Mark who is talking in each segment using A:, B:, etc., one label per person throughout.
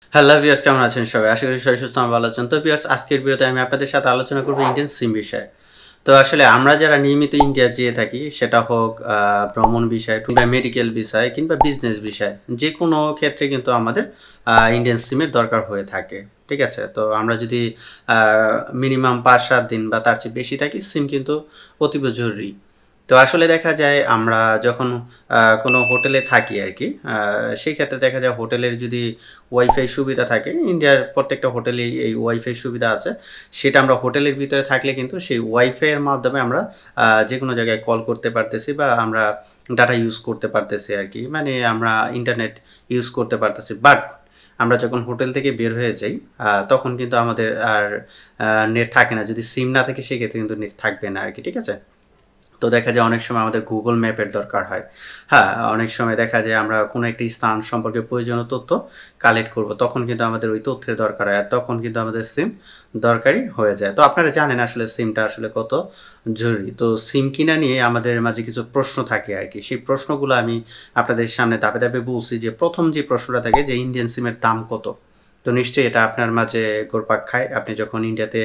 A: Hello viewers, কেমন আছেন সবাই? আশা করি সবাই সুস্থ এবং ভালো আছেন। তো ভিউয়ার্স, আজকের ভিডিওতে আমি আপনাদের সাথে আলোচনা করব ইন্ডিয়ান সিম বিষয়ে। তো আসলে আমরা যারা নিয়মিত ইন্ডিয়া যেয়ে থাকি, সেটা হোক ভ্রমণ বিষয় কিংবা মেডিকেল বিষয় কিংবা বিজনেস বিষয়, যেকোনো ক্ষেত্রে কিন্তু আমাদের ইন্ডিয়ান সিমের দরকার হয়ে থাকে। ঠিক আছে? তো আমরা যদি আ মিনিমাম ৫-৭ দিন বা তার চেয়ে বেশি থাকি, সিম কিন্তু অতীব জরুরি। তো আসলে দেখা যায় আমরা যখন কোনো হোটেলে থাকি আরকি, সেই ক্ষেত্রে দেখা যায় হোটেলের যদি ওয়াইফাই সুবিধা থাকে, ইন্ডিয়ার প্রত্যেকটা হোটেলেই এই ওয়াইফাই সুবিধা আছে। সেটা আমরা হোটেলের ভিতরে থাকলে কিন্তু সেই ওয়াইফাই এর মাধ্যমে আমরা যেকোনো জায়গায় কল করতে পারতেছি বা আমরা ডাটা ইউজ করতে পারতেছি আরকি। মানে আমরা ইন্টারনেট ইউজ করতে পারতেছি। বাট আমরা যখন হোটেল থেকে বের হয়ে যাই, তখন কিন্তু আমাদের আর নেট থাকে না। যদি সিম না থাকে সেক্ষেত্রে কিন্তু নেট থাকবে না আরকি। ঠিক আছে? তো দেখা যায় অনেক সময় আমাদের Google ম্যাপের দরকার হয়। হ্যাঁ, অনেক সময় দেখা যায় আমরা কোনো একটি স্থান সম্পর্কে প্রয়োজনীয় তথ্য কালেক্ট করব। তখন কিন্তু আমাদের ওই তথ্যের দরকার হয়। আর তখন কিন্তু আমাদের সিম দরকারি হয়ে যায়। তো আপনারা জানেন আসলে সিমটা আসলে কত জরুরি। তো সিম কিনা নিয়ে আমাদের মাঝে কিছু প্রশ্ন থাকে আরকি। সেই প্রশ্নগুলো আমি আপনাদের সামনে ধাপে, ধাপে বলছি যে ১ম যে প্রশ্নটা থাকে যে ইন্ডিয়ান সিমের দাম কত? তো নিশ্চয়ই এটা আপনার মাঝে ঘুরপাক খায়। আপনি যখন ইন্ডিয়াতে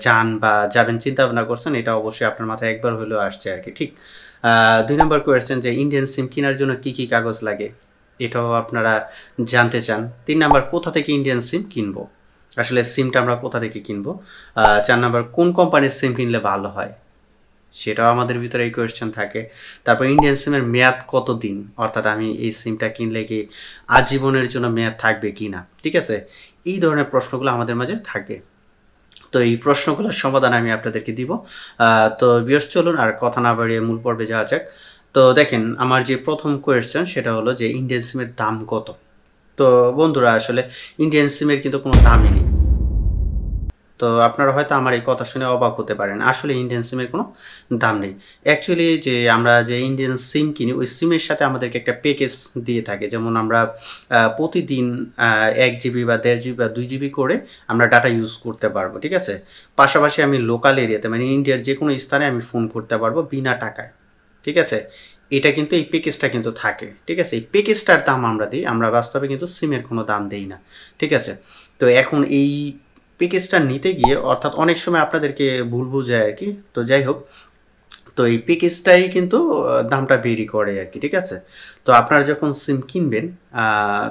A: যান বা যাবেন চিন্তা-ভাবনা করছেন, এটা অবশ্যই আপনার মাথায় একবার হইলেও আসছে আরকি। ঠিক। ২ নাম্বার কোয়েশ্চেন যে ইন্ডিয়ান সিম কিনার জন্য কি, কি কাগজ লাগে? এটাও আপনারা জানতে চান। ৩ নাম্বার কোথা থেকে ইন্ডিয়ান সিম কিনবো? আসলে সিমটা আমরা কোথা থেকে কিনবো? ৪ নাম্বার কোন কোম্পানির সিম কিনলে ভালো হয়? সেটাও আমাদের ভিতরে এই কোয়েশ্চেন থাকে। তারপর ইন্ডিয়ান সিমের মেয়াদ কতদিন? অর্থাৎ আমি এই সিমটা কিনলে কি আজীবনের জন্য মেয়াদ থাকবে কিনা? ঠিক আছে? এই ধরনের প্রশ্নগুলো আমাদের মাঝে থাকে। তো এই প্রশ্নগুলোর সমাধান আমি আপনাদেরকে দিব। আ তো ভিউয়ার্স, চলুন আর কথা না বাড়িয়ে মূল পর্বে যাওয়া যাক। তো দেখেন, আমার যে ১ম কোয়েশ্চেন সেটা হলো যে ইন্ডিয়ান সিমের দাম কত? তো বন্ধুরা, আসলে ইন্ডিয়ান সিমের কিন্তু কোনো দামই নেই। তো আপনারা হয়তো আমার এই কথা শুনে অবাক হতে পারেন। আসলে ইন্ডিয়ান সিমের কোনো দাম নেই। অ্যাকচুয়ালি যে আমরা যে ইন্ডিয়ান সিম কিনি, ওই সিমের সাথে আমাদেরকে একটা প্যাকেজ দিয়ে থাকে। যেমন আমরা প্রতিদিন ১ জিবি বা ১.৫ জিবি বা ২ জিবি করে আমরা ডাটা ইউজ করতে পারবো। ঠিক আছে? পাশাপাশি আমি লোকাল এরিয়াতে মানে ইন্ডিয়ার যেকোনো স্থানে আমি ফোন করতে পারবো বিনা টাকায়। ঠিক আছে? এটা কিন্তু এই প্যাকেজটা কিন্তু থাকে। ঠিক আছে? এই প্যাকেজটার দাম আমরা দেই। আমরা বাস্তবে কিন্তু সিমের কোনো দাম দেই না। ঠিক আছে? তো এখন এই প্যাকেজটা নিতে গিয়ে অর্থাৎ অনেক সময় আপনাদেরকে ভুল বুঝায় আরকি। তো যাই হোক, তো এই প্যাকেজটাই কিন্তু দামটা ভেরি করে আরকি। ঠিক আছে? তো আপনারা যখন সিম কিনবেন, আ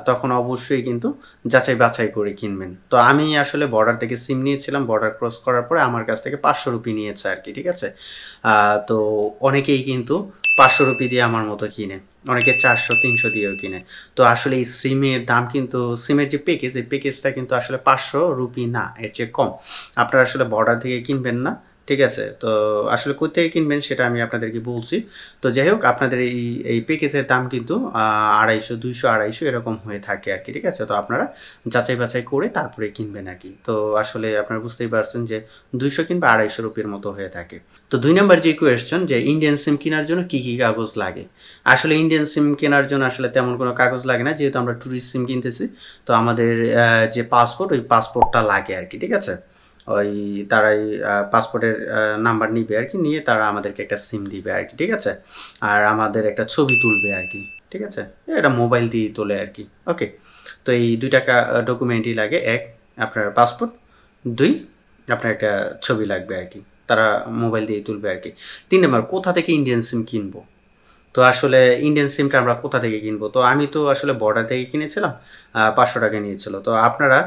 A: তখন অবশ্যই কিন্তু যাচাই-বাছাই করে কিনবেন। তো আমি আসলে বর্ডার থেকে সিম নিয়েছিলাম। বর্ডার ক্রস করার পরে আমার কাছ থেকে ৳৫০০ নিয়েছে আরকি। ঠিক আছে? আ তো অনেকেই কিন্তু ৳৫০০ দিয়ে আমার মতো কিনে। অনেকে ৪০০-৩০০ দিয়েও কিনে। তো আসলে এই সিমের দাম কিন্তু সিমের যে প্যাকেজ, এই প্যাকেজটা কিন্তু আসলে ৳৫০০ না, এর চেয়ে কম। আপনারা আসলে বর্ডার থেকে কিনবেন না। ঠিক আছে? তো আসলে কই থেকে কিনবেন সেটা আমি আপনাদেরকে বলছি। তো যাই হোক, আপনাদের এই প্যাকেজের দাম কিন্তু ২৫০, ২০০, ২৫০ এরকম হয়ে থাকে আরকি। ঠিক আছে? তো আপনারা যাচাই-বাছাই করে তারপরে কিনবেন আরকি। তো আসলে আপনারা বুঝতেই পারছেন যে ২০০ কিংবা ৳২৫০ র মতো হয়ে থাকে। তো ২ নাম্বার যে কোয়েশ্চেন যে ইন্ডিয়ান সিম কেনার জন্য কি, কি কাগজ লাগে? আসলে ইন্ডিয়ান সিম কেনার জন্য আসলে তেমন কোনো কাগজ লাগে না। যেহেতু আমরা টুরিস্ট সিম কিনতেছি। তো আমাদের যে পাসপোর্ট, ওই পাসপোর্টটা লাগে আরকি। ঠিক আছে? ওই তারাই পাসপোর্টের নাম্বার নিবে আরকি। নিয়ে তারা আমাদেরকে একটা সিম দিবে আরকি। ঠিক আছে? আর আমাদের একটা ছবি তুলবে আরকি। ঠিক আছে? এটা মোবাইল দিয়েই তোলে আরকি। ওকে? তো এই ২ টা ডকুমেন্টই লাগে। ১, আপনার পাসপোর্ট। ২, আপনার একটা ছবি লাগবে আরকি। তারা মোবাইল দিয়েই তুলবে আরকি। ৩ নাম্বার, কোথা থেকে ইন্ডিয়ান সিম কিনবো? তো আসলে ইন্ডিয়ান সিমটা আমরা কোথা থেকে কিনবো? তো আমি তো আসলে বর্ডার থেকে কিনেছিলাম। ৳৫০০ নিয়েছিল। তো আপনারা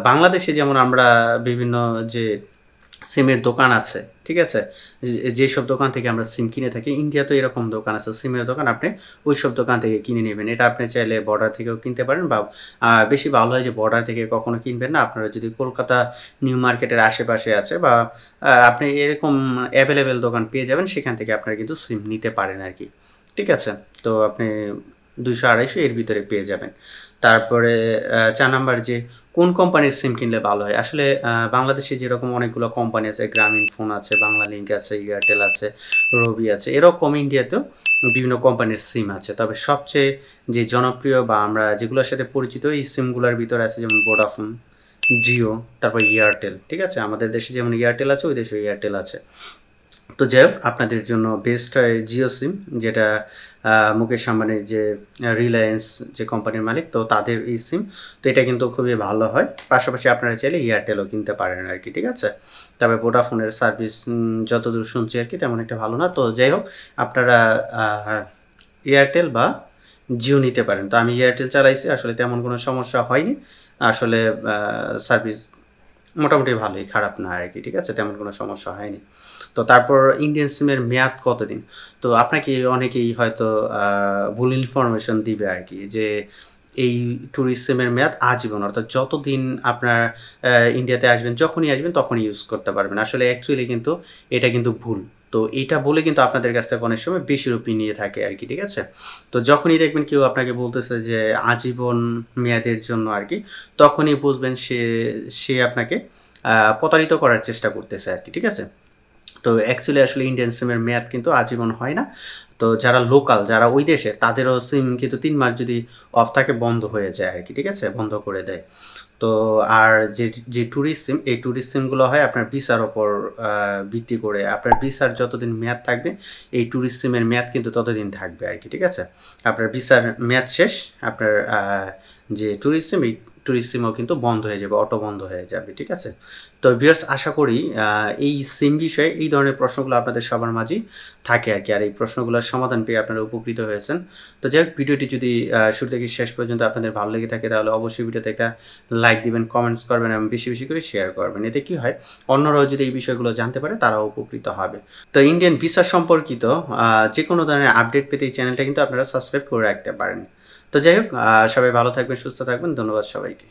A: বাংলাদেশে যেমন আমরা বিভিন্ন যে সিমের দোকান আছে, ঠিক আছে? যেসব দোকান থেকে আমরা সিম কিনে থাকি, ইন্ডিয়াতেও এরকম দোকান আছে, সিমের দোকান। আপনি ওইসব দোকান থেকে কিনে নিবেন। এটা আপনি চাইলে বর্ডার থেকেও কিনতে পারেন বা বেশি ভালো হয় যে বর্ডার থেকে কখনো কিনবেন না। আপনারা যদি কলকাতা নিউ মার্কেটের আশেপাশে আছে বা আপনি এরকম এভেইলেবল দোকান পেয়ে যাবেন, সেখান থেকে আপনারা কিন্তু সিম নিতে পারেন আরকি। ঠিক আছে? তো আপনি ২০০-২৫০ এর ভিতরে পেয়ে যাবেন। তারপরে ৪ নাম্বার যে কোন কোম্পানির সিম কিনলে ভালো হয়? আসলে বাংলাদেশে যেরকম অনেকগুলো কোম্পানি আছে, গ্রামীণফোন আছে, বাংলালিংক আছে, এয়ারটেল আছে, রবি আছে। এরকম ইন্ডিয়াতেও বিভিন্ন কোম্পানির সিম আছে। তবে সবচেয়ে যে জনপ্রিয় বা আমরা যেগুলোর সাথে পরিচিত, এই সিমগুলার ভিতরে আছে যেমন ভোডাফোন, জিও, তারপর এয়ারটেল। ঠিক আছে? আমাদের দেশে যেমন এয়ারটেল আছে, ওই দেশেও এয়ারটেল আছে। তো যাই হোক, আপনাদের জন্য বেস্ট হয় জিও সিম, যেটা মুকেশ আম্বানির যে রিলায়েন্স যে কোম্পানির মালিক, তো তাদের এই সিম। তো এটা কিন্তু খুবই ভালো হয়। পাশাপাশি আপনারা চাইলে এয়ারটেলও কিনতে পারেন আর কি, ঠিক আছে। তবে ভোডাফোনের সার্ভিস যতদূর শুনছি আর কি তেমন একটা ভালো না। তো যাই হোক, আপনারা এয়ারটেল বা জিও নিতে পারেন। তো আমি এয়ারটেল চালাইছি, আসলে তেমন কোনো সমস্যা হয়নি। আসলে সার্ভিস মোটামুটি ভালোই, খারাপ না আর কি, ঠিক আছে, তেমন কোনো সমস্যা হয়নি। তো তারপর ইন্ডিয়ান সিমের মেয়াদ কতদিন? তো আপনাকে অনেকেই হয়তো ভুল ইনফরমেশন দিবে আর কি, যে এই ট্যুরিস্ট সিমের মেয়াদ আজীবন, অর্থাৎ যতদিন আপনার ইন্ডিয়াতে আসবেন, যখনই আসবেন তখনই ইউজ করতে পারবেন। আসলে অ্যাকচুয়ালি কিন্তু এটা কিন্তু ভুল। তো এটা বলে কিন্তু আপনাদের কাছ থেকে অনেক সময় বেশি রুপি নিয়ে থাকে আর কি, ঠিক আছে। তো যখনই দেখবেন কেউ আপনাকে বলতেছে যে আজীবন মেয়াদের জন্য আর কি, তখনই বুঝবেন সে আপনাকে প্রতারিত করার চেষ্টা করতেছে আর কি, ঠিক আছে। তো অ্যাকচুয়ালি আসলে ইন্ডিয়ান সিমের মেয়াদ কিন্তু আজীবন হয় না। তো যারা লোকাল, যারা ওই দেশে, তাদেরও সিম কিন্তু 3 মাস যদি অফ থাকে বন্ধ হয়ে যায় আর কি, ঠিক আছে, বন্ধ করে দেয়। তো আর যে ট্যুরিস্ট সিম, এই ট্যুরিস্ট সিমগুলো হয় আপনার ভিসার ওপর ভিত্তি করে। আপনার ভিসার যতদিন মেয়াদ থাকবে, এই ট্যুরিস্ট সিমের মেয়াদ কিন্তু ততদিন থাকবে আর কি, ঠিক আছে। আপনার ভিসার মেয়াদ শেষ, আপনার যে ট্যুরিস্ট সিম, এই ট্যুরিস্ট সিমও কিন্তু বন্ধ হয়ে যাবে, অটো বন্ধ হয়ে যাবে, ঠিক আছে। তো ভিউয়ার্স, আশা করি এই সিম বিষয়ে এই ধরনের প্রশ্নগুলো আপনাদের সবার মাঝেই থাকে আর কি, আর এই প্রশ্নগুলোর সমাধান পেয়ে আপনারা উপকৃত হয়েছেন। তো যাই হোক, ভিডিওটি যদি শুরু থেকে শেষ পর্যন্ত আপনাদের ভালো লেগে থাকে, তাহলে অবশ্যই ভিডিওতে একটা লাইক দিবেন, কমেন্টস করবেন এবং বেশি বেশি করে শেয়ার করবেন। এতে কি হয়, অন্যরাও যদি এই বিষয়গুলো জানতে পারে, তারাও উপকৃত হবে। তো ইন্ডিয়ান ভিসা সম্পর্কিত যে কোনো ধরনের আপডেট পেতে এই চ্যানেলটা কিন্তু আপনারা সাবস্ক্রাইব করে রাখতে পারেন। তো যাই হোক, সবাই ভালো থাকবেন, সুস্থ থাকবেন। ধন্যবাদ সবাইকে।